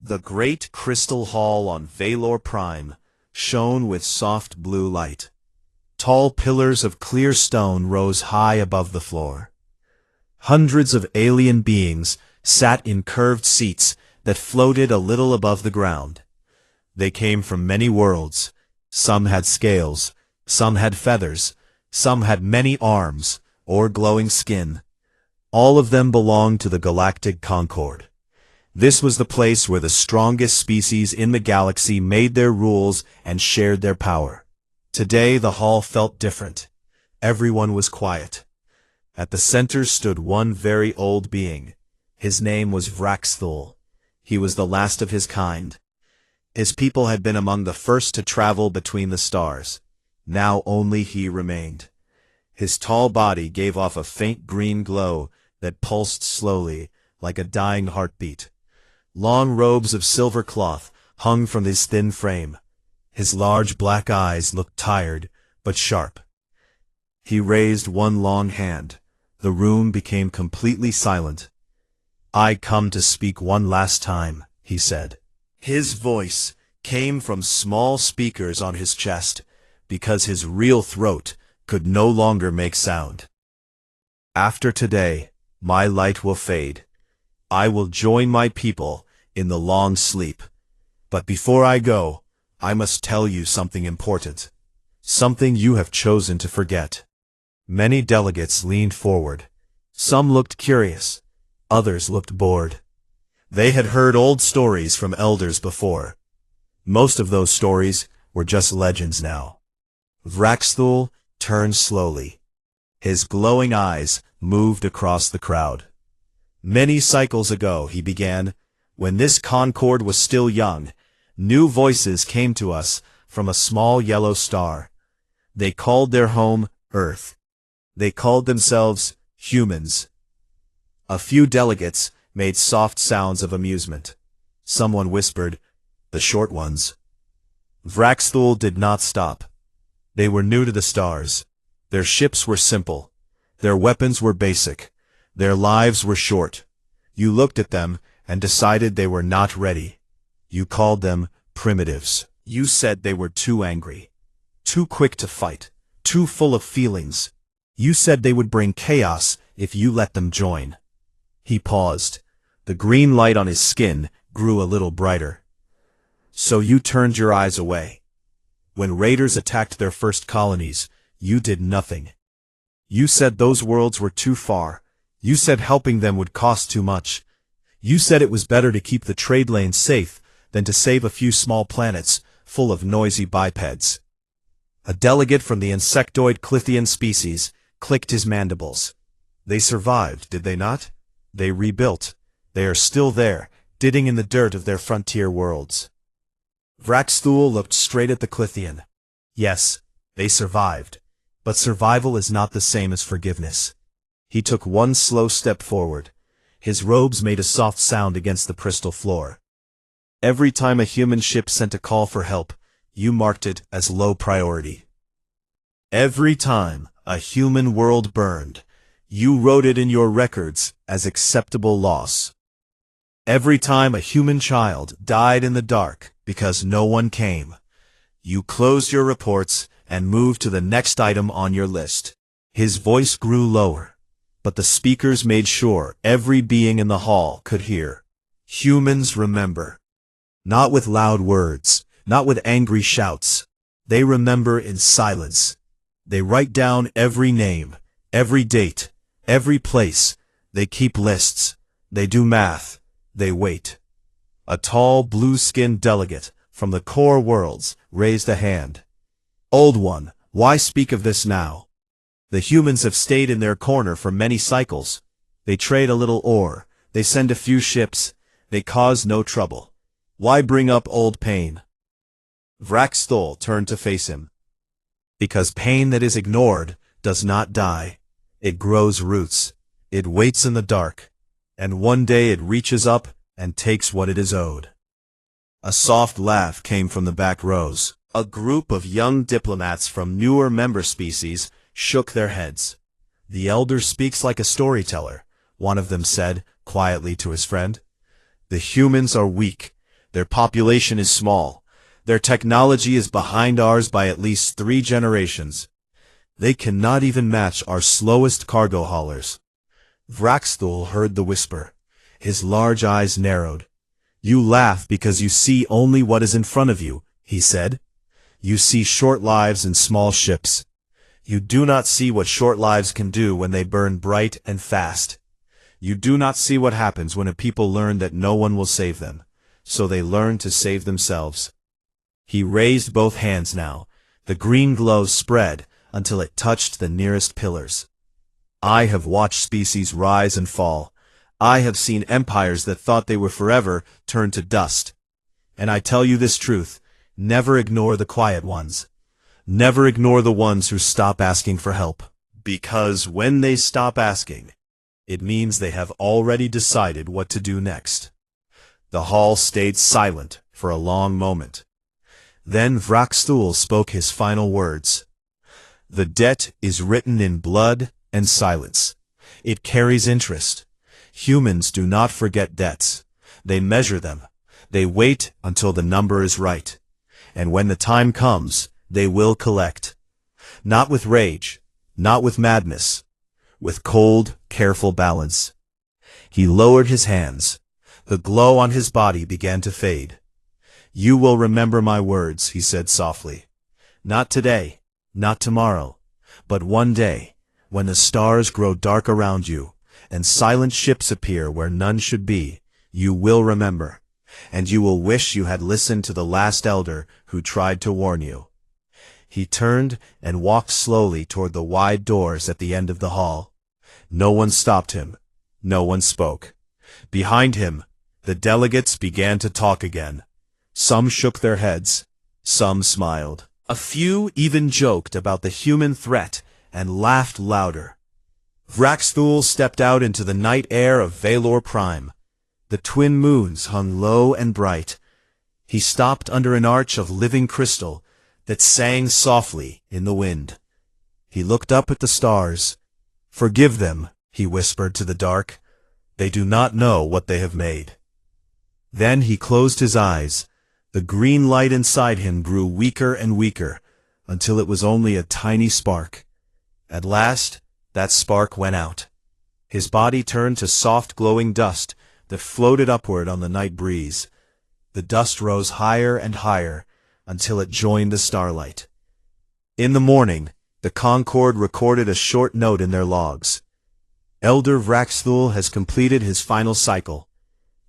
The great crystal hall on Valor Prime shone with soft blue light. Tall pillars of clear stone rose high above the floor. Hundreds of alien beings sat in curved seats that floated a little above the ground. They came from many worlds. Some had scales, some had feathers, some had many arms or glowing skin. All of them belonged to the Galactic Concord. This was the place where the strongest species in the galaxy made their rules and shared their power. Today the hall felt different. Everyone was quiet. At the center stood one very old being. His name was Vraxthul. He was the last of his kind. His people had been among the first to travel between the stars. Now only he remained. His tall body gave off a faint green glow that pulsed slowly, like a dying heartbeat. Long robes of silver cloth hung from his thin frame. His large black eyes looked tired, but sharp. He raised one long hand. The room became completely silent. "I come to speak one last time," he said. His voice came from small speakers on his chest, because his real throat could no longer make sound. "After today, my light will fade. I will join my people in the long sleep. But before I go, I must tell you something important. Something you have chosen to forget." Many delegates leaned forward. Some looked curious. Others looked bored. They had heard old stories from elders before. Most of those stories were just legends now. Vraxthul turned slowly. His glowing eyes moved across the crowd. "Many cycles ago," he began, "when this Concord was still young, new voices came to us from a small yellow star. They called their home Earth. They called themselves humans." A few delegates made soft sounds of amusement. Someone whispered, "The short ones." Vraxthul did not stop. They were new to the stars. Their ships were simple. Their weapons were basic. Their lives were short. You looked at them and decided they were not ready. You called them primitives. You said they were too angry, too quick to fight, too full of feelings. You said they would bring chaos if you let them join. He paused. The green light on his skin grew a little brighter. "So you turned your eyes away. When raiders attacked their first colonies, you did nothing. You said those worlds were too far. You said helping them would cost too much. You said it was better to keep the trade lanes safe than to save a few small planets full of noisy bipeds." A delegate from the insectoid Clithian species clicked his mandibles. "They survived, did they not? They rebuilt. They are still there, digging in the dirt of their frontier worlds." Vraxthul looked straight at the Clithian. "Yes, they survived. But survival is not the same as forgiveness." He took one slow step forward. His robes made a soft sound against the crystal floor. "Every time a human ship sent a call for help, you marked it as low priority. Every time a human world burned, you wrote it in your records as acceptable loss. Every time a human child died in the dark because no one came, you closed your reports and moved to the next item on your list." His voice grew lower, but the speakers made sure every being in the hall could hear. "Humans remember. Not with loud words, not with angry shouts. They remember in silence. They write down every name, every date, every place. They keep lists. They do math. They wait." A tall, blue-skinned delegate from the core worlds raised a hand. "Old One, why speak of this now? The humans have stayed in their corner for many cycles. They trade a little ore. They send a few ships. They cause no trouble. Why bring up old pain?" Vraxthul turned to face him. "Because pain that is ignored does not die. It grows roots. It waits in the dark. And one day it reaches up and takes what it is owed." A soft laugh came from the back rows. A group of young diplomats from newer member species shook their heads. "The elder speaks like a storyteller," one of them said quietly to his friend. "The humans are weak. Their population is small. Their technology is behind ours by at least 3 generations. They cannot even match our slowest cargo haulers. Vraxthul heard the whisper. His large eyes narrowed. You laugh because you see only what is in front of you, he said. You see short lives and small ships. You do not see what short lives can do when they burn bright and fast. You do not see what happens when a people learn that no one will save them, so they learn to save themselves. He raised both hands now. The green glow spread until it touched the nearest pillars. I have watched species rise and fall. I have seen empires that thought they were forever turn to dust. And I tell you this truth, never ignore the quiet ones. Never ignore the ones who stop asking for help. Because when they stop asking, it means they have already decided what to do next. The hall stayed silent for a long moment. Then Vraxthul spoke his final words. The debt is written in blood and silence. It carries interest. Humans do not forget debts. They measure them. They wait until the number is right. And when the time comes, they will collect. Not with rage, not with madness, with cold, careful balance. He lowered his hands. The glow on his body began to fade. You will remember my words, he said softly. Not today, not tomorrow, but one day, when the stars grow dark around you, and silent ships appear where none should be, you will remember, and you will wish you had listened to the last elder who tried to warn you. He turned and walked slowly toward the wide doors at the end of the hall. No one stopped him. No one spoke. Behind him, the delegates began to talk again. Some shook their heads. Some smiled. A few even joked about the human threat and laughed louder. Vraxthul stepped out into the night air of Valor Prime. The twin moons hung low and bright. He stopped under an arch of living crystal that sang softly in the wind. He looked up at the stars. Forgive them, he whispered to the dark. They do not know what they have made. Then he closed his eyes. The green light inside him grew weaker and weaker, until it was only a tiny spark. At last, that spark went out. His body turned to soft glowing dust that floated upward on the night breeze. The dust rose higher and higher, until it joined the starlight. In the morning, the Concord recorded a short note in their logs. Elder Vraxthul has completed his final cycle.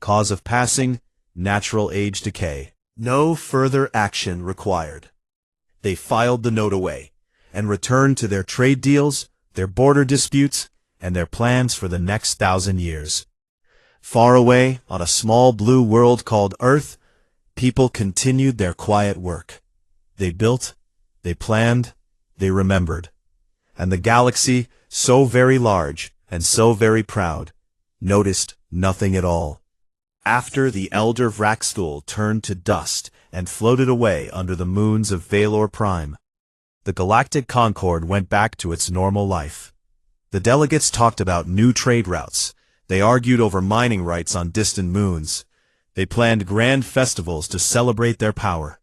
Cause of passing, natural age decay. No further action required. They filed the note away, and returned to their trade deals, their border disputes, and their plans for the next 1,000 years. Far away, on a small blue world called Earth, people continued their quiet work. They built, they planned, they remembered. And the galaxy, so very large and so very proud, noticed nothing at all. After the elder Vraxthul turned to dust and floated away under the moons of Valor Prime, the Galactic Concord went back to its normal life. The delegates talked about new trade routes. They argued over mining rights on distant moons. They planned grand festivals to celebrate their power.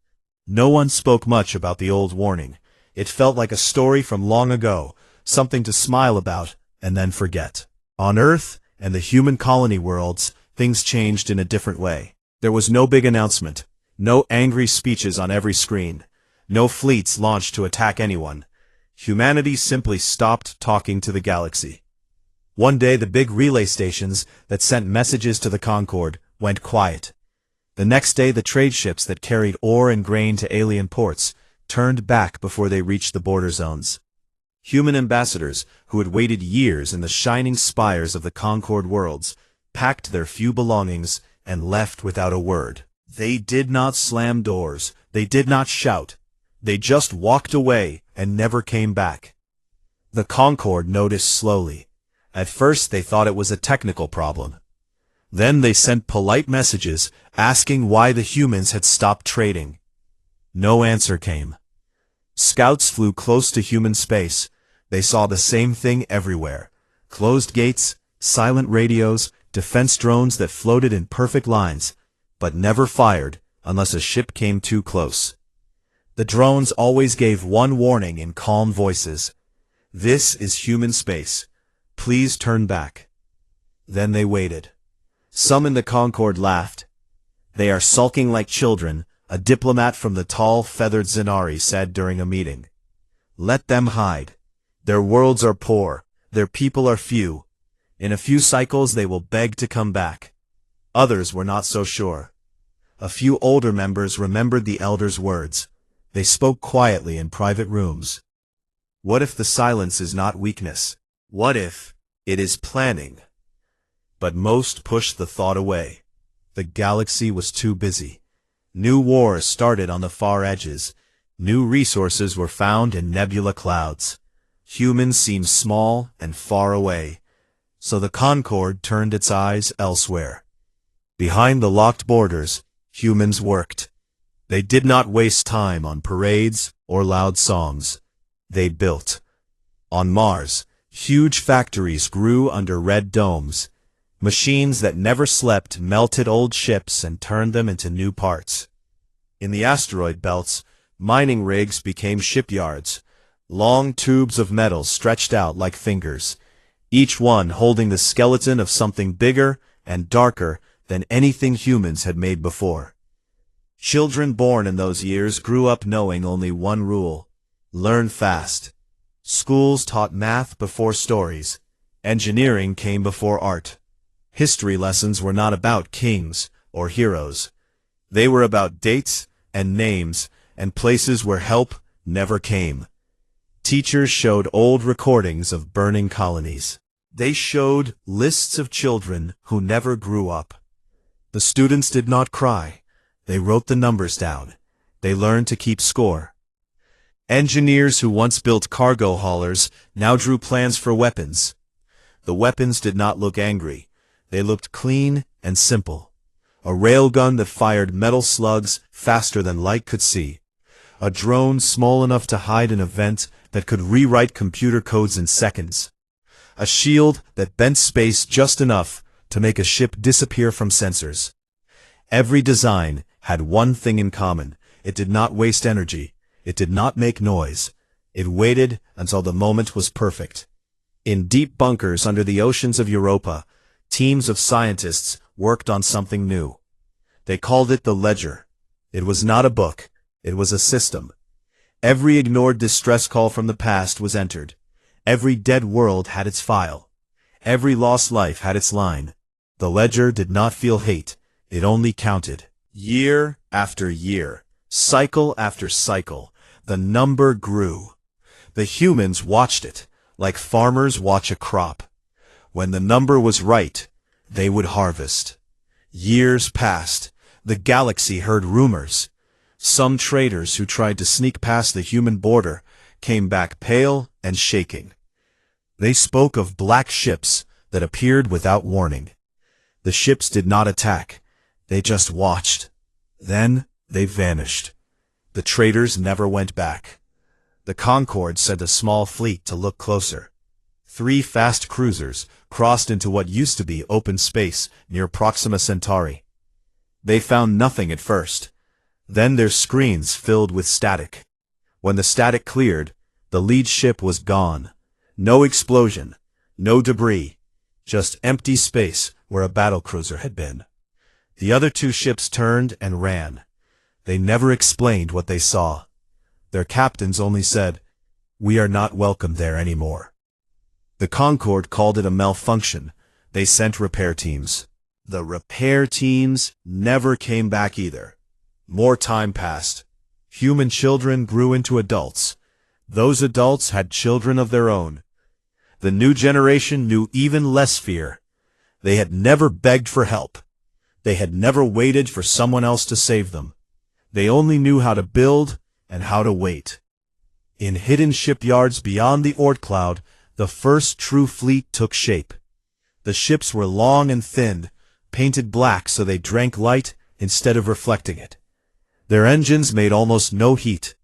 No one spoke much about the old warning. It felt like a story from long ago, something to smile about and then forget. On Earth and the human colony worlds, things changed in a different way. There was no big announcement, no angry speeches on every screen, no fleets launched to attack anyone. Humanity simply stopped talking to the galaxy. One day the big relay stations that sent messages to the Concord went quiet. The next day the trade ships that carried ore and grain to alien ports turned back before they reached the border zones. Human ambassadors, who had waited years in the shining spires of the Concord worlds, packed their few belongings and left without a word. They did not slam doors. They did not shout. They just walked away and never came back. The Concord noticed slowly. At first they thought it was a technical problem. Then they sent polite messages asking why the humans had stopped trading. No answer came. Scouts flew close to human space. They saw the same thing everywhere. Closed gates, silent radios, defense drones that floated in perfect lines. but never fired unless a ship came too close. The drones always gave one warning in calm voices. "This is human space. Please turn back." Then they waited. Some in the Concord laughed. "They are sulking like children," a diplomat from the tall, feathered Zenari said during a meeting. "Let them hide. Their worlds are poor. Their people are few. In a few cycles they will beg to come back." Others were not so sure. A few older members remembered the elders' words. They spoke quietly in private rooms. What if the silence is not weakness? What if it is planning? But most pushed the thought away. The galaxy was too busy. New wars started on the far edges. New resources were found in nebula clouds. Humans seemed small and far away. So the Concord turned its eyes elsewhere. Behind the locked borders, humans worked. They did not waste time on parades or loud songs. They built. On Mars, huge factories grew under red domes. Machines that never slept melted old ships and turned them into new parts. In the asteroid belts, mining rigs became shipyards. Long tubes of metal stretched out like fingers, each one holding the skeleton of something bigger and darker than anything humans had made before. Children born in those years grew up knowing only one rule: learn fast. Schools taught math before stories. Engineering came before art. History lessons were not about kings or heroes. They were about dates and names and places where help never came. Teachers showed old recordings of burning colonies. They showed lists of children who never grew up. The students did not cry. They wrote the numbers down. They learned to keep score. Engineers who once built cargo haulers now drew plans for weapons. The weapons did not look angry. They looked clean and simple. A railgun that fired metal slugs faster than light could see. A drone small enough to hide an event that could rewrite computer codes in seconds. A shield that bent space just enough to make a ship disappear from sensors. Every design had one thing in common. It did not waste energy. It did not make noise. It waited until the moment was perfect. In deep bunkers under the oceans of Europa, teams of scientists worked on something new. They called it the ledger. It was not a book. It was a system. Every ignored distress call from the past was entered. Every dead world had its file. Every lost life had its line. The ledger did not feel hate. It only counted. Year after year, cycle after cycle, the number grew. The humans watched it, like farmers watch a crop. When the number was right, they would harvest. Years passed. The galaxy heard rumors. Some traders who tried to sneak past the human border came back pale and shaking. They spoke of black ships that appeared without warning. The ships did not attack. They just watched. Then they vanished. The traders never went back. The Concord sent a small fleet to look closer. 3 fast cruisers crossed into what used to be open space near Proxima Centauri. They found nothing at first. Then their screens filled with static. When the static cleared, the lead ship was gone. No explosion, no debris, just empty space where a battlecruiser had been. The other 2 ships turned and ran. They never explained what they saw. Their captains only said, "We are not welcome there anymore." The Concord called it a malfunction. They sent repair teams. The repair teams never came back either. More time passed. Human children grew into adults. Those adults had children of their own. The new generation knew even less fear. They had never begged for help. They had never waited for someone else to save them. They only knew how to build and how to wait. In hidden shipyards beyond the Oort cloud, the first true fleet took shape. The ships were long and thin, painted black so they drank light instead of reflecting it. Their engines made almost no heat.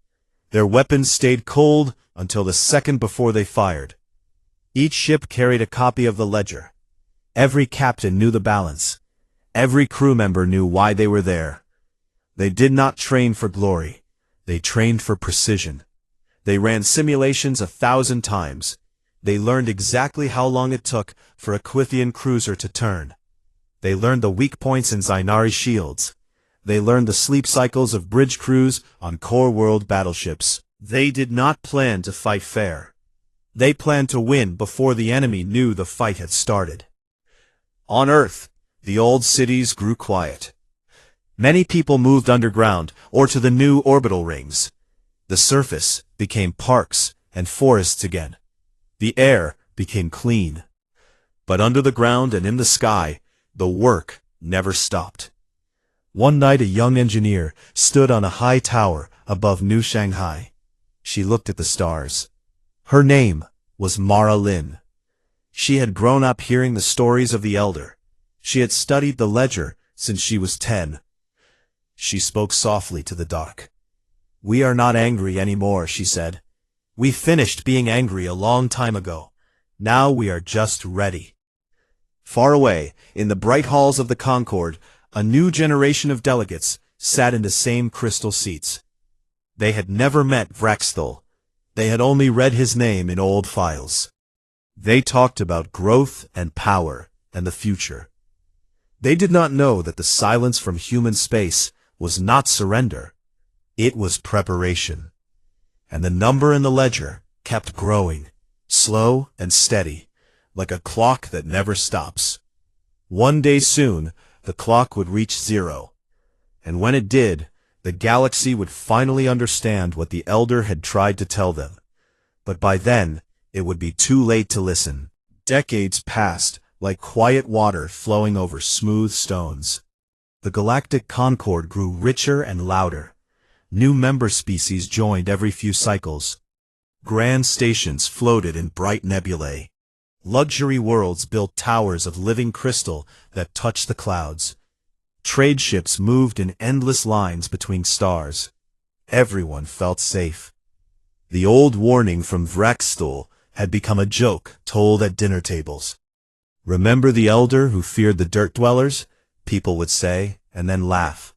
Their weapons stayed cold until the second before they fired. Each ship carried a copy of the ledger. Every captain knew the balance. Every crew member knew why they were there. They did not train for glory. They trained for precision. They ran simulations 1,000 times. They learned exactly how long it took for a Quithian cruiser to turn. They learned the weak points in Zainari shields. They learned the sleep cycles of bridge crews on core world battleships. They did not plan to fight fair. They planned to win before the enemy knew the fight had started. On Earth, the old cities grew quiet. Many people moved underground or to the new orbital rings. The surface became parks and forests again. The air became clean. But under the ground and in the sky, the work never stopped. One night a young engineer stood on a high tower above New Shanghai. She looked at the stars. Her name was Mara Lin. She had grown up hearing the stories of the Elder. She had studied the ledger since she was 10. She spoke softly to the dark. "We are not angry anymore," she said. "We finished being angry a long time ago. Now we are just ready." Far away, in the bright halls of the Concord, a new generation of delegates sat in the same crystal seats. They had never met Vraxthul. They had only read his name in old files. They talked about growth and power and the future. They did not know that the silence from human space was not surrender. It was preparation. And the number in the ledger kept growing, slow and steady, like a clock that never stops. One day soon, the clock would reach 0. And when it did, the galaxy would finally understand what the Elder had tried to tell them. But by then, it would be too late to listen. Decades passed, like quiet water flowing over smooth stones. The galactic Concord grew richer and louder. New member species joined every few cycles. Grand stations floated in bright nebulae. Luxury worlds built towers of living crystal that touched the clouds. Trade ships moved in endless lines between stars. Everyone felt safe. The old warning from Vraxthul had become a joke told at dinner tables. "Remember the Elder who feared the dirt dwellers?" people would say, and then laugh.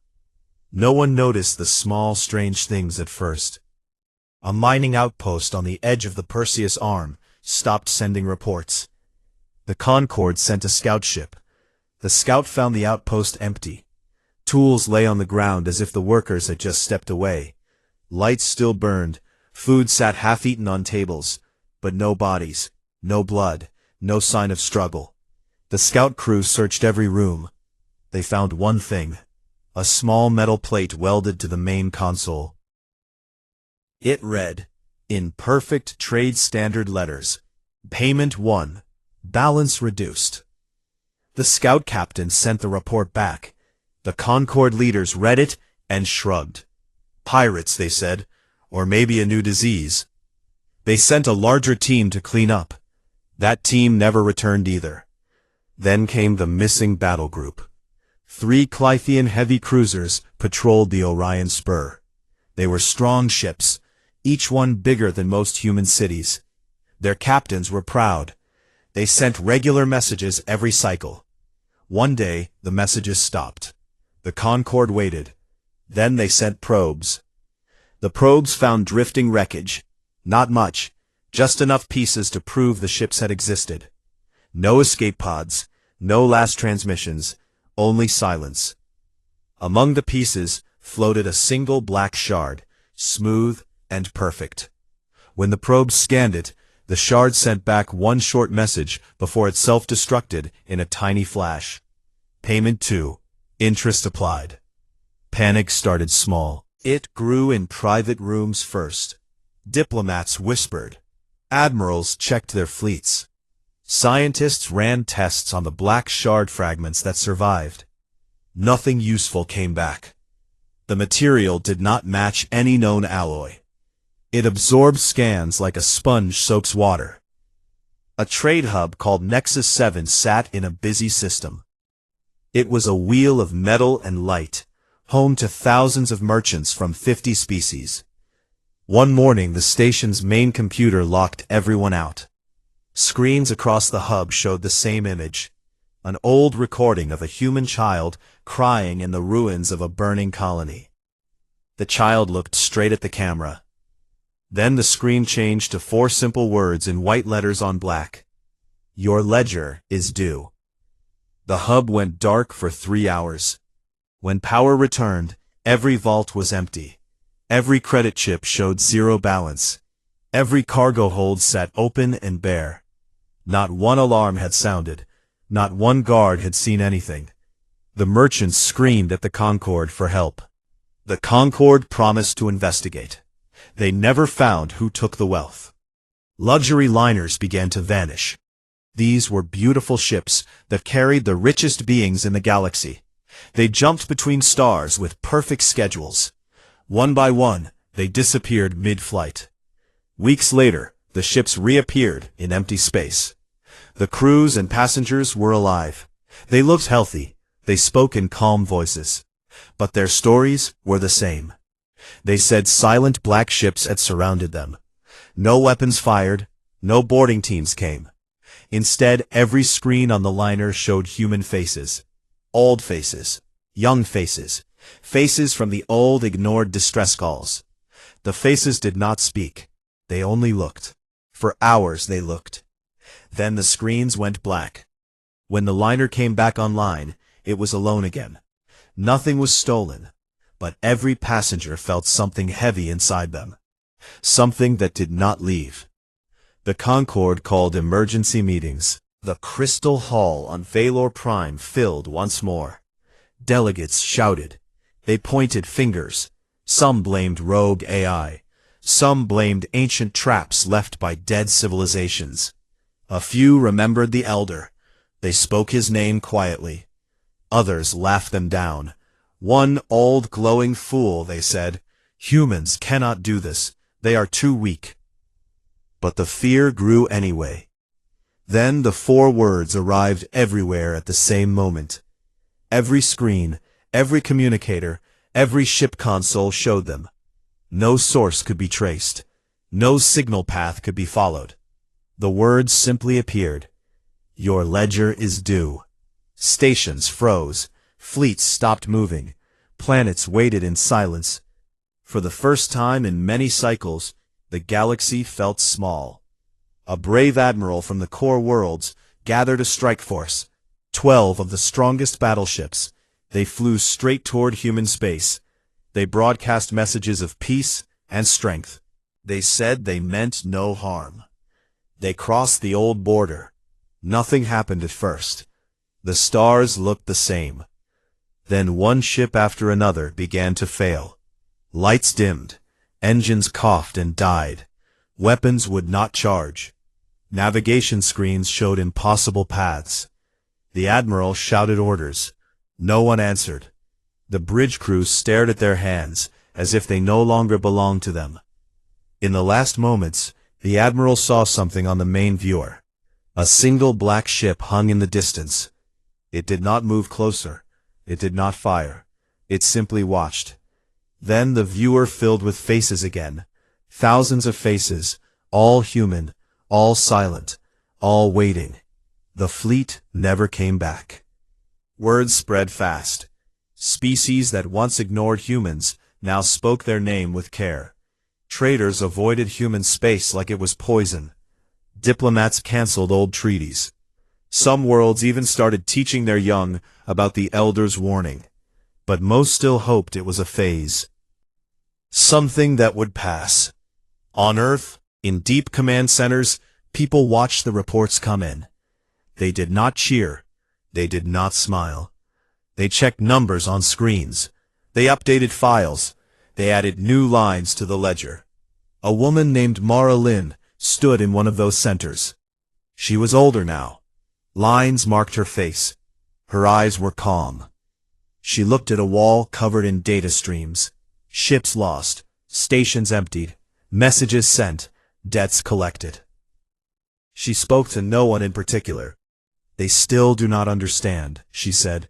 No one noticed the small, strange things at first. A mining outpost on the edge of the Perseus Arm stopped sending reports. The Concord sent a scout ship. The scout found the outpost empty. Tools lay on the ground as if the workers had just stepped away. Lights still burned. Food sat half-eaten on tables. But no bodies, no blood, no sign of struggle. The scout crew searched every room. They found one thing, a small metal plate welded to the main console. It read, in perfect trade standard letters, "Payment 1, balance reduced." The scout captain sent the report back. The Concord leaders read it and shrugged. Pirates, they said, or maybe a new disease. They sent a larger team to clean up. That team never returned either. Then came the missing battle group. 3 Clythian heavy cruisers patrolled the Orion Spur. They were strong ships, each one bigger than most human cities. Their captains were proud. They sent regular messages every cycle. One day, the messages stopped. The Concord waited. Then they sent probes. The probes found drifting wreckage. Not much, just enough pieces to prove the ships had existed. No escape pods, no last transmissions, only silence. Among the pieces floated a single black shard, smooth and perfect. When the probes scanned it, the shard sent back one short message before it self-destructed in a tiny flash. Payment 2, interest applied. Panic started small. It grew in private rooms first. Diplomats whispered. Admirals checked their fleets. Scientists ran tests on the black shard fragments that survived. Nothing useful came back. The material did not match any known alloy. It absorbed scans like a sponge soaks water. A trade hub called Nexus 7 sat in a busy system. It was a wheel of metal and light, home to thousands of merchants from 50 species. One morning, the station's main computer locked everyone out. Screens across the hub showed the same image. an old recording of a human child crying in the ruins of a burning colony. The child looked straight at the camera. Then the screen changed to 4 simple words in white letters on black. Your ledger is due. The hub went dark for 3 hours. When power returned, every vault was empty. Every credit chip showed 0 balance. Every cargo hold sat open and bare. Not one alarm had sounded. Not one guard had seen anything. The merchants screamed at the Concord for help. The Concord promised to investigate. They never found who took the wealth. Luxury liners began to vanish. These were beautiful ships that carried the richest beings in the galaxy. They jumped between stars with perfect schedules. One by one, they disappeared mid-flight. Weeks later, the ships reappeared in empty space. The crews and passengers were alive. They looked healthy. They spoke in calm voices. But their stories were the same. They said silent black ships had surrounded them. No weapons fired. No boarding teams came. Instead, every screen on the liner showed human faces. Old faces. Young faces. Faces from the old ignored distress calls. The faces did not speak. They only looked. For hours they looked. Then the screens went black. When the liner came back online, it was alone again. Nothing was stolen, but every passenger felt something heavy inside them. Something that did not leave. The Concord called emergency meetings. The Crystal Hall on Valor Prime filled once more. Delegates shouted. They pointed fingers. Some blamed rogue AI. Some blamed ancient traps left by dead civilizations. A few remembered the Elder. They spoke his name quietly. Others laughed them down. One old glowing fool, they said. Humans cannot do this. They are too weak. But the fear grew anyway. Then the 4 words arrived everywhere at the same moment. Every screen, every communicator, every ship console showed them. No source could be traced. No signal path could be followed. The words simply appeared. Your ledger is due. Stations froze. Fleets stopped moving. Planets waited in silence. For the first time in many cycles, the galaxy felt small. A brave admiral from the core worlds gathered a strike force. 12 of the strongest battleships. They flew straight toward human space. They broadcast messages of peace and strength. They said they meant no harm. They crossed the old border. Nothing happened at first. The stars looked the same. Then one ship after another began to fail. Lights dimmed. Engines coughed and died. Weapons would not charge. Navigation screens showed impossible paths. The admiral shouted orders. No one answered. The bridge crews stared at their hands, as if they no longer belonged to them. In the last moments, the admiral saw something on the main viewer. A single black ship hung in the distance. It did not move closer. It did not fire. It simply watched. Then the viewer filled with faces again. Thousands of faces, all human, all silent, all waiting. The fleet never came back. Words spread fast. Species that once ignored humans now spoke their name with care. Traders avoided human space like it was poison. Diplomats canceled old treaties. Some worlds even started teaching their young about the Elder's warning. But most still hoped it was a phase. Something that would pass. On Earth, in deep command centers, people watched the reports come in. They did not cheer. They did not smile. They checked numbers on screens. They updated files. They added new lines to the ledger. A woman named Mara Lynn stood in one of those centers. She was older now. Lines marked her face. Her eyes were calm. She looked at a wall covered in data streams. Ships lost, stations emptied, messages sent, debts collected. She spoke to no one in particular. They still do not understand, she said.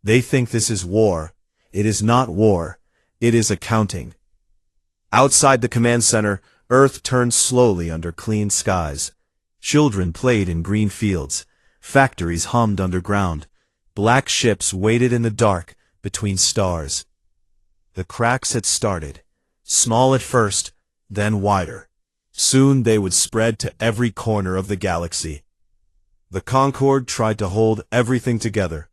They think this is war. It is not war. It is accounting. Outside the command center, Earth turned slowly under clean skies. Children played in green fields. Factories hummed underground. Black ships waited in the dark between stars. The cracks had started, small at first, then wider. Soon they would spread to every corner of the galaxy. The Concord tried to hold everything together.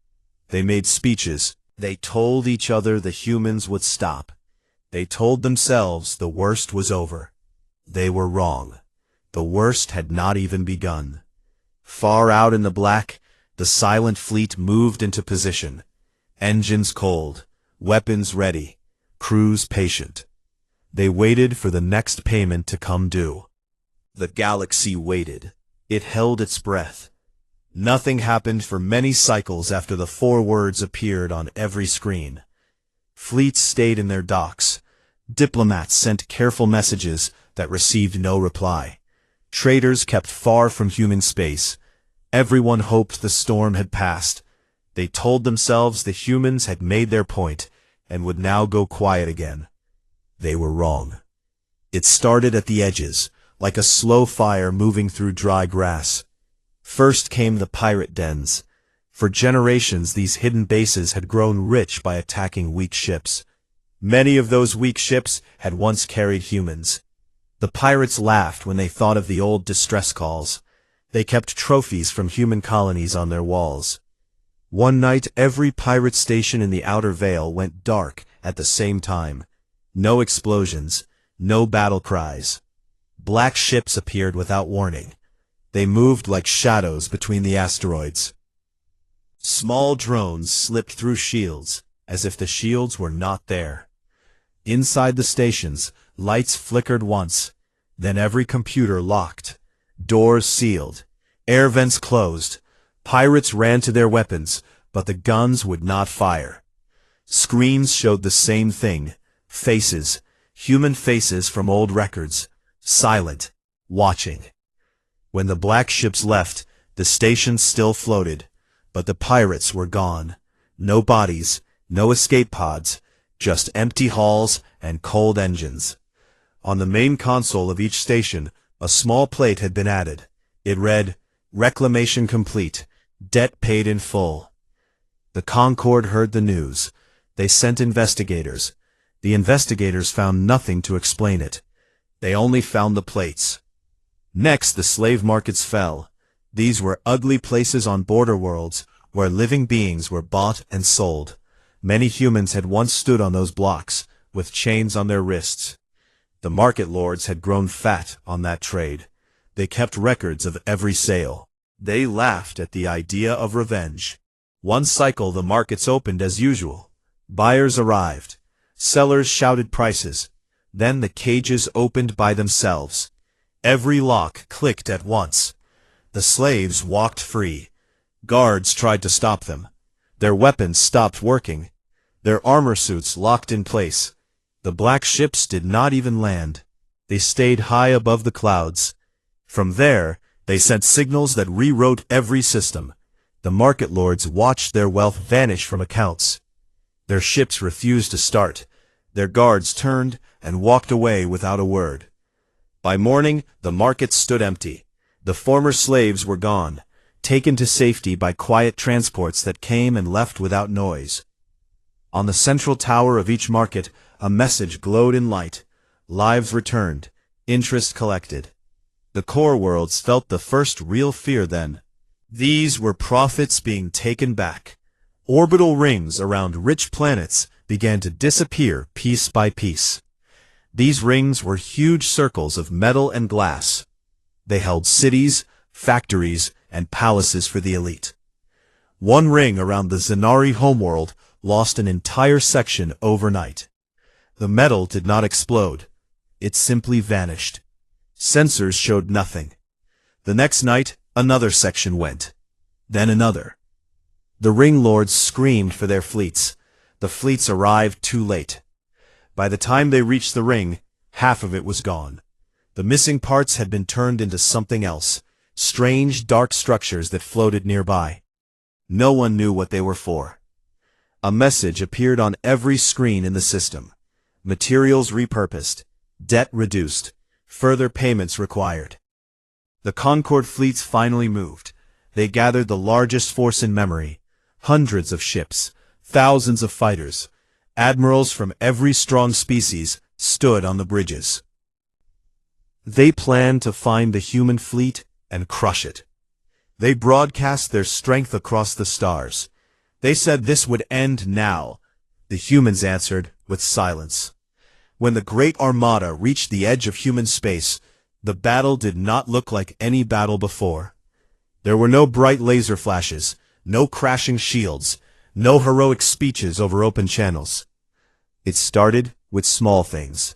They made speeches. They told each other the humans would stop. They told themselves the worst was over. They were wrong. The worst had not even begun. Far out in the black, the silent fleet moved into position. Engines cold, weapons ready, crews patient. They waited for the next payment to come due. The galaxy waited. It held its breath. Nothing happened for many cycles after the 4 words appeared on every screen. Fleets stayed in their docks. Diplomats sent careful messages that received no reply. Traders kept far from human space. Everyone hoped the storm had passed. They told themselves the humans had made their point and would now go quiet again. They were wrong. It started at the edges, like a slow fire moving through dry grass. First came the pirate dens. For generations these hidden bases had grown rich by attacking weak ships. Many of those weak ships had once carried humans. The pirates laughed when they thought of the old distress calls. They kept trophies from human colonies on their walls. One night every pirate station in the outer veil went dark at the same time. No explosions, no battle cries. Black ships appeared without warning. They moved like shadows between the asteroids. Small drones slipped through shields, as if the shields were not there. Inside the stations, lights flickered once, then every computer locked. Doors sealed. Air vents closed. Pirates ran to their weapons, but the guns would not fire. Screens showed the same thing. Faces, human faces from old records, silent, watching. When the black ships left, the stations still floated, but the pirates were gone. No bodies, no escape pods, just empty halls and cold engines. On the main console of each station, a small plate had been added. It read, "Reclamation complete. Debt paid in full." The Concord heard the news. They sent investigators. The investigators found nothing to explain it. They only found the plates. Next, the slave markets fell. These were ugly places on border worlds where living beings were bought and sold. Many humans had once stood on those blocks, with chains on their wrists. The market lords had grown fat on that trade. They kept records of every sale. They laughed at the idea of revenge. One cycle the markets opened as usual. Buyers arrived. Sellers shouted prices. Then the cages opened by themselves. Every lock clicked at once. The slaves walked free. Guards tried to stop them. Their weapons stopped working. Their armor suits locked in place. The black ships did not even land. They stayed high above the clouds. From there, they sent signals that rewrote every system. The market lords watched their wealth vanish from accounts. Their ships refused to start. Their guards turned and walked away without a word. By morning, the markets stood empty. The former slaves were gone, taken to safety by quiet transports that came and left without noise. On the central tower of each market, a message glowed in light. Lives returned, interest collected. The core worlds felt the first real fear then. These were profits being taken back. Orbital rings around rich planets began to disappear piece by piece. These rings were huge circles of metal and glass. They held cities, factories, and palaces for the elite. One ring around the Zenari homeworld lost an entire section overnight. The metal did not explode. It simply vanished. Sensors showed nothing. The next night, another section went. Then another. The ring lords screamed for their fleets. The fleets arrived too late. By the time they reached the ring, half of it was gone. The missing parts had been turned into something else, strange dark structures that floated nearby. No one knew what they were for. A message appeared on every screen in the system. Materials repurposed, debt reduced, further payments required. The Concord fleets finally moved. They gathered the largest force in memory. Hundreds of ships, thousands of fighters, admirals from every strong species stood on the bridges. They planned to find the human fleet and crush it. They broadcast their strength across the stars. They said this would end now. The humans answered with silence. When the Great Armada reached the edge of human space, the battle did not look like any battle before. There were no bright laser flashes, no crashing shields, no heroic speeches over open channels. It started with small things.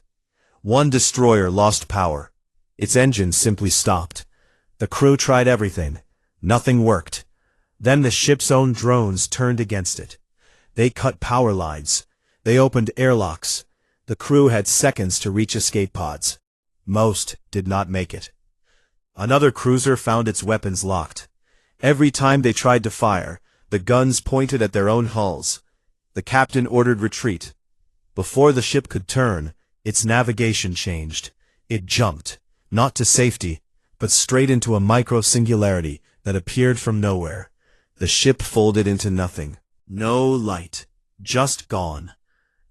One destroyer lost power. Its engine simply stopped. The crew tried everything. Nothing worked. Then the ship's own drones turned against it. They cut power lines. They opened airlocks. The crew had seconds to reach escape pods. Most did not make it. Another cruiser found its weapons locked. Every time they tried to fire, the guns pointed at their own hulls. The captain ordered retreat. Before the ship could turn, its navigation changed. It jumped, not to safety, but straight into a micro-singularity that appeared from nowhere. The ship folded into nothing. No light. Just gone.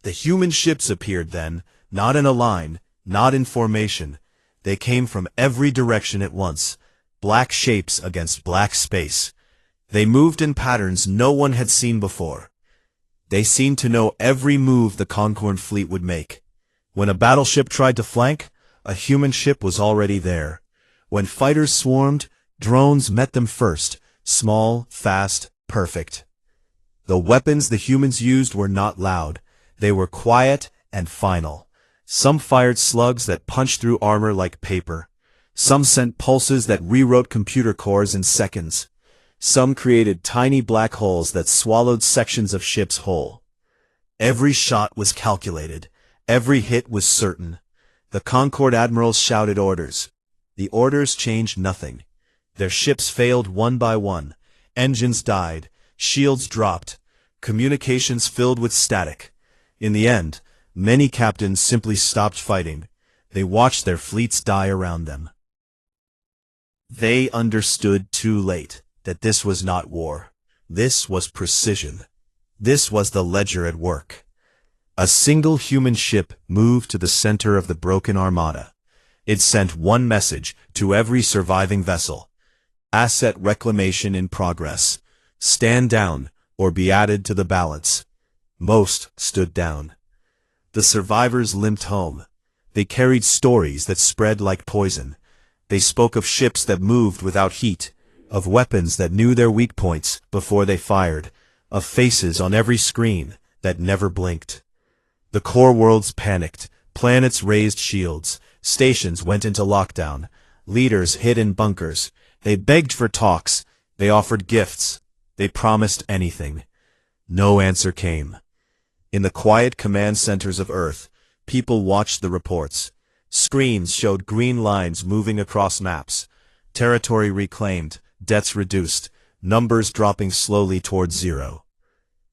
The human ships appeared then, not in a line, not in formation. They came from every direction at once, black shapes against black space. They moved in patterns no one had seen before. They seemed to know every move the Concord fleet would make. When a battleship tried to flank, a human ship was already there. When fighters swarmed, drones met them first, small, fast, perfect. The weapons the humans used were not loud. They were quiet and final. Some fired slugs that punched through armor like paper. Some sent pulses that rewrote computer cores in seconds. Some created tiny black holes that swallowed sections of ships whole. Every shot was calculated. Every hit was certain. The Concord admirals shouted orders. The orders changed nothing. Their ships failed one by one. Engines died. Shields dropped. Communications filled with static. In the end, many captains simply stopped fighting. They watched their fleets die around them. They understood too late that this was not war. This was precision. This was the ledger at work. A single human ship moved to the center of the broken armada. It sent one message to every surviving vessel. Asset reclamation in progress. Stand down or be added to the balance. Most stood down. The survivors limped home. They carried stories that spread like poison. They spoke of ships that moved without heat, of weapons that knew their weak points before they fired, of faces on every screen that never blinked. The core worlds panicked. Planets raised shields. Stations went into lockdown. Leaders hid in bunkers. They begged for talks. They offered gifts. They promised anything. No answer came. In the quiet command centers of Earth, people watched the reports. Screens showed green lines moving across maps. Territory reclaimed, deaths reduced, numbers dropping slowly towards zero.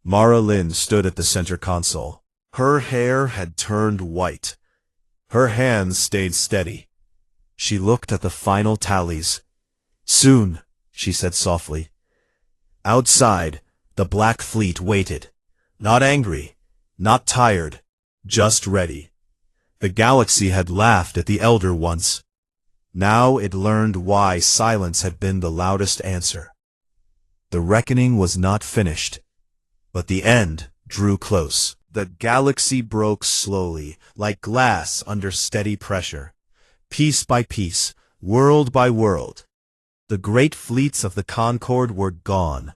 Mara Lynn stood at the center console. Her hair had turned white. Her hands stayed steady. She looked at the final tallies. "Soon," she said softly. Outside, the Black Fleet waited. Not angry, not tired, just ready. The galaxy had laughed at the Elder once. Now it learned why silence had been the loudest answer. The reckoning was not finished, but the end drew close. The galaxy broke slowly, like glass under steady pressure. Piece by piece, world by world. The great fleets of the Concord were gone.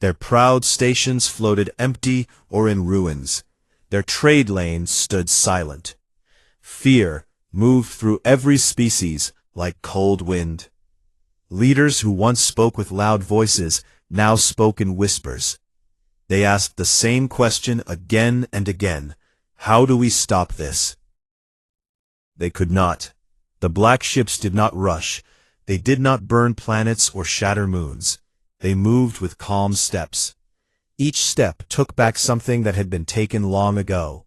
Their proud stations floated empty or in ruins. Their trade lanes stood silent. Fear moved through every species like cold wind. Leaders who once spoke with loud voices now spoke in whispers. They asked the same question again and again. How do we stop this? They could not. The black ships did not rush. They did not burn planets or shatter moons. They moved with calm steps. Each step took back something that had been taken long ago.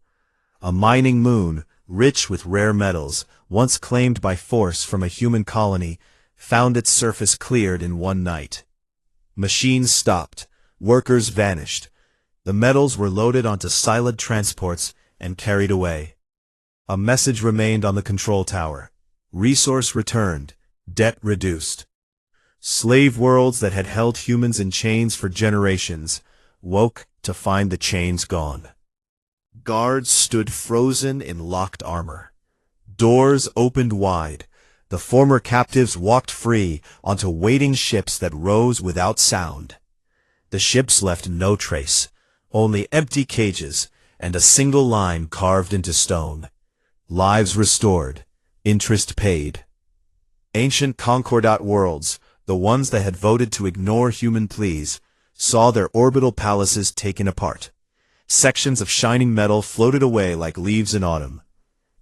A mining moon, rich with rare metals, once claimed by force from a human colony, found its surface cleared in one night. Machines stopped. Workers vanished. The metals were loaded onto silent transports and carried away. A message remained on the control tower. Resource returned. Debt reduced. Slave worlds that had held humans in chains for generations woke to find the chains gone. Guards stood frozen in locked armor. Doors opened wide. The former captives walked free onto waiting ships that rose without sound. The ships left no trace, only empty cages and a single line carved into stone. Lives restored, interest paid. Ancient Concord worlds, the ones that had voted to ignore human pleas, saw their orbital palaces taken apart. Sections of shining metal floated away like leaves in autumn.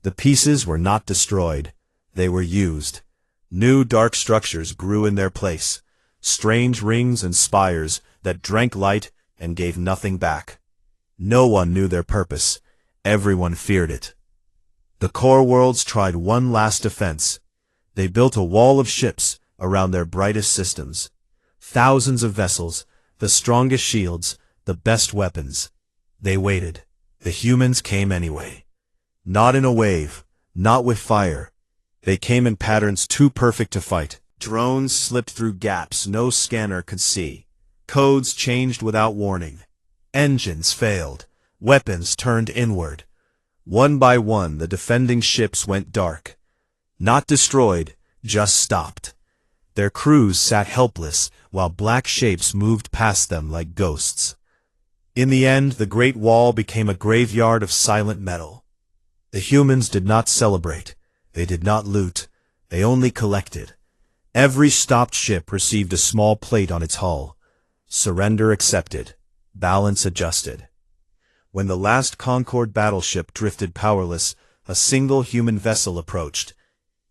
The pieces were not destroyed. They were used. New dark structures grew in their place, strange rings and spires that drank light and gave nothing back. No one knew their purpose. Everyone feared it. The core worlds tried one last defense. They built a wall of ships around their brightest systems. Thousands of vessels, the strongest shields, the best weapons. They waited. The humans came anyway. Not in a wave, not with fire. They came in patterns too perfect to fight. Drones slipped through gaps no scanner could see. Codes changed without warning. Engines failed. Weapons turned inward. One by one, the defending ships went dark. Not destroyed, just stopped. Their crews sat helpless while black shapes moved past them like ghosts. In the end, the Great Wall became a graveyard of silent metal. The humans did not celebrate. They did not loot. They only collected. Every stopped ship received a small plate on its hull. Surrender accepted. Balance adjusted. When the last Concord battleship drifted powerless, a single human vessel approached.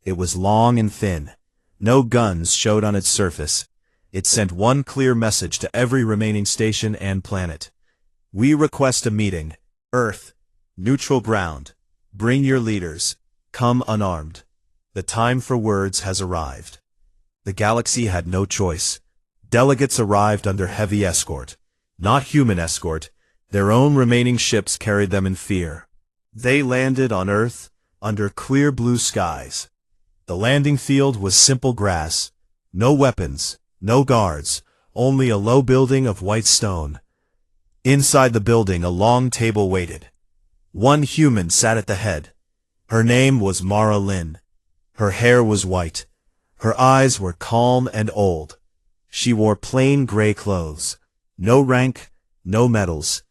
It was long and thin. No guns showed on its surface. It sent one clear message to every remaining station and planet. We request a meeting. Earth. Neutral ground. Bring your leaders. Come unarmed. The time for words has arrived. The galaxy had no choice. Delegates arrived under heavy escort. Not human escort. Their own remaining ships carried them in fear. They landed on Earth, under clear blue skies. The landing field was simple grass. No weapons, no guards, only a low building of white stone. Inside the building, a long table waited. One human sat at the head. Her name was Mara Lynn. Her hair was white. Her eyes were calm and old. She wore plain gray clothes. No rank, no medals.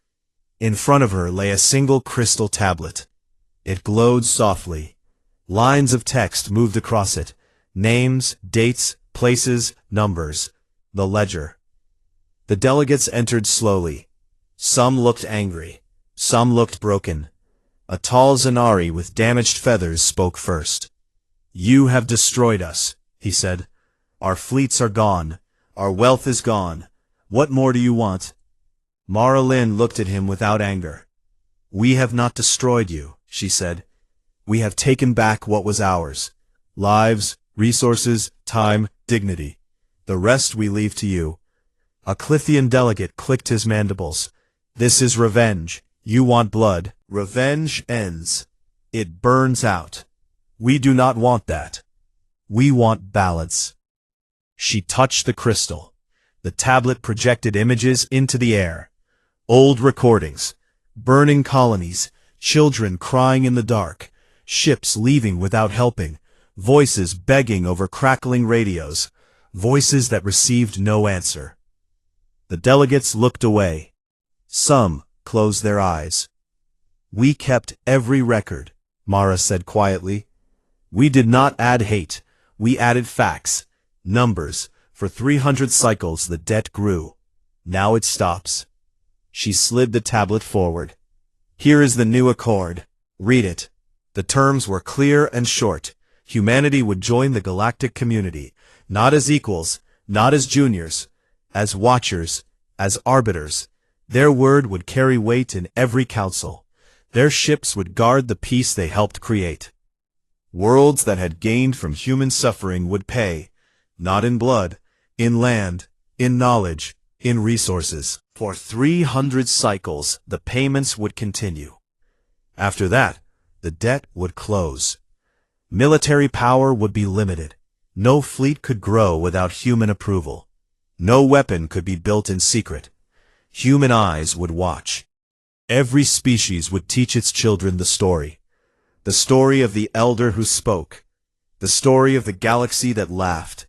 In front of her lay a single crystal tablet. It glowed softly. Lines of text moved across it. Names, dates, places, numbers. The ledger. The delegates entered slowly. Some looked angry. Some looked broken. A tall Zanari with damaged feathers spoke first. You have destroyed us, he said. Our fleets are gone. Our wealth is gone. What more do you want? Mara Lynn looked at him without anger. We have not destroyed you, she said. We have taken back what was ours. Lives, resources, time, dignity. The rest we leave to you. A Clithian delegate clicked his mandibles. This is revenge. You want blood. Revenge ends. It burns out. We do not want that. We want balance. She touched the crystal. The tablet projected images into the air. Old recordings. Burning colonies. Children crying in the dark. Ships leaving without helping. Voices begging over crackling radios. Voices that received no answer. The delegates looked away. Some closed their eyes. We kept every record, Mara said quietly. We did not add hate. We added facts, numbers. For 300 cycles the debt grew. Now it stops. She slid the tablet forward. Here is the new accord. Read it. The terms were clear and short. Humanity would join the galactic community, not as equals, not as juniors, as watchers, as arbiters. Their word would carry weight in every council. Their ships would guard the peace they helped create. Worlds that had gained from human suffering would pay, not in blood, in land, in knowledge, in resources. For 300 cycles, the payments would continue. After that, the debt would close. Military power would be limited. No fleet could grow without human approval. No weapon could be built in secret. Human eyes would watch. Every species would teach its children the story. The story of the elder who spoke. The story of the galaxy that laughed.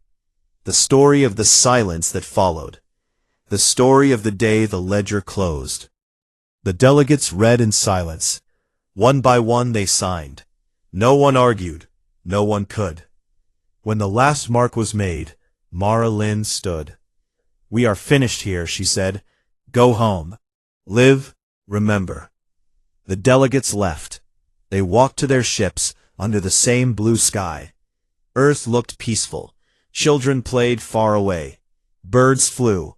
The story of the silence that followed. The story of the day the ledger closed. The delegates read in silence. One by one they signed. No one argued. No one could. When the last mark was made, Mara Lynn stood. "We are finished here," she said. "Go home. Live, remember." The delegates left. They walked to their ships under the same blue sky. Earth looked peaceful. Children played far away. Birds flew.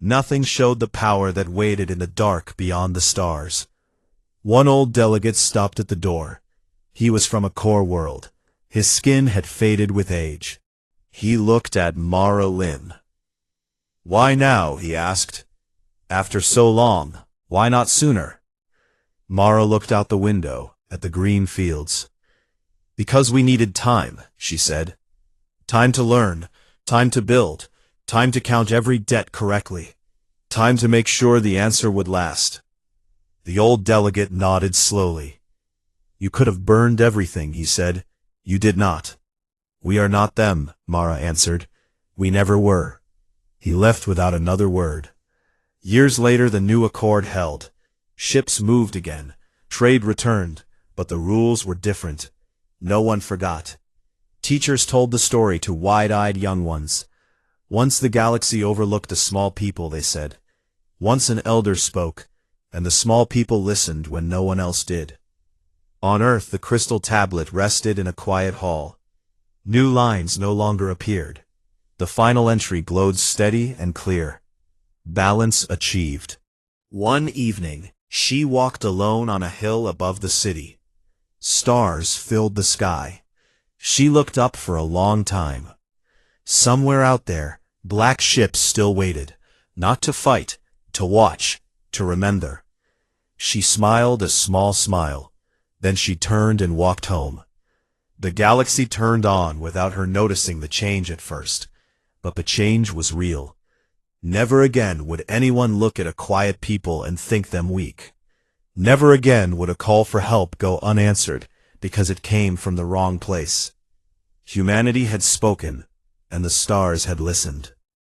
Nothing showed the power that waited in the dark beyond the stars. One old delegate stopped at the door. He was from a core world. His skin had faded with age. He looked at Mara Lynn. "Why now?" he asked. "After so long, why not sooner?" Mara looked out the window at the green fields. "Because we needed time," she said. "Time to learn, time to build, time to count every debt correctly, time to make sure the answer would last." The old delegate nodded slowly. "You could have burned everything," he said. "You did not." "We are not them," Mara answered. "We never were." He left without another word. Years later the new accord held. Ships moved again. Trade returned, but the rules were different. No one forgot. Teachers told the story to wide-eyed young ones. Once the galaxy overlooked the small people, they said. Once an elder spoke, and the small people listened when no one else did. On Earth the crystal tablet rested in a quiet hall. New lines no longer appeared. The final entry glowed steady and clear. Balance achieved. One evening, she walked alone on a hill above the city. Stars filled the sky. She looked up for a long time. Somewhere out there, black ships still waited, not to fight, to watch, to remember. She smiled a small smile. Then she turned and walked home. The galaxy turned on without her noticing the change at first. But the change was real. Never again would anyone look at a quiet people and think them weak. Never again would a call for help go unanswered because it came from the wrong place. Humanity had spoken, and the stars had listened.